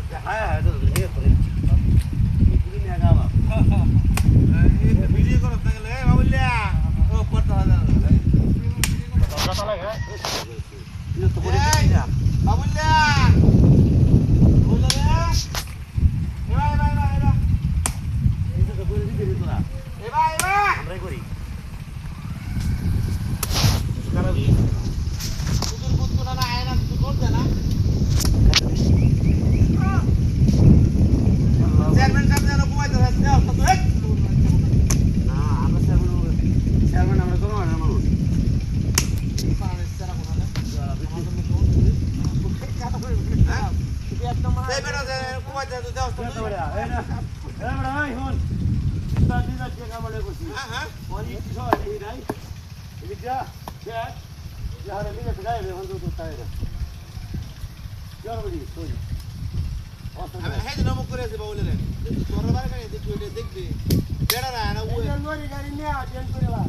হ্যাঁ হ্যাঁ তো নিয়ে করে পুরি নিয়ে গাওয়া ভিডিও করতে গেলে বাবুলিয়া ও পড়তে হবে কথা লাগে তুই তো করে দিবি না বাবুলিয়া বলে রে এবার এই তো করে দিবি তোরা এবার আমরাই করি খারাপই তোদের বুঝতো না আয় না তুই করতে না চেয়ারম্যান সাহেব যেন ঘুমাইতে থাকতে তো না আমরা চেয়ারম্যান আমরা কোনো না মানুষ এই বেটা যে ঘুমাইতে তো যাও তো এই না এই বড় ভাই হন তার দিদা কে কামড়ে করছি হ্যাঁ অনেক কিছু এই নাই এদিকটা দেখ যারা দিকে গায়ে হন তো তাই না চল বলি তুই আমি হেড নমক করে আছে বাবুলে রে তোর বারে কানে দেখবি দেখবি বেড়া না না ওই লরি গাড়ি নিয়ে আটেন করে বা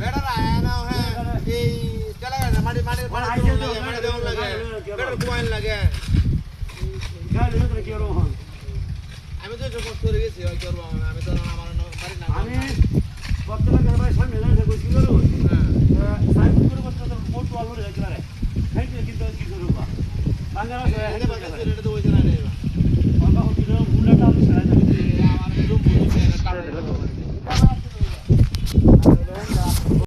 বেড়া না হ্যাঁ এই চলা গেছে মাটি দেওয়ার লাগে বেড়ার কুয়াইন লাগে গাড়ি ভিতরে কি রকম আমি তো সব করে গেছি ওই করব আমি তো আমার বাড়ি না আমি বর্তমানে ভাই সামনে যাইতে কইছি করো হ্যাঁ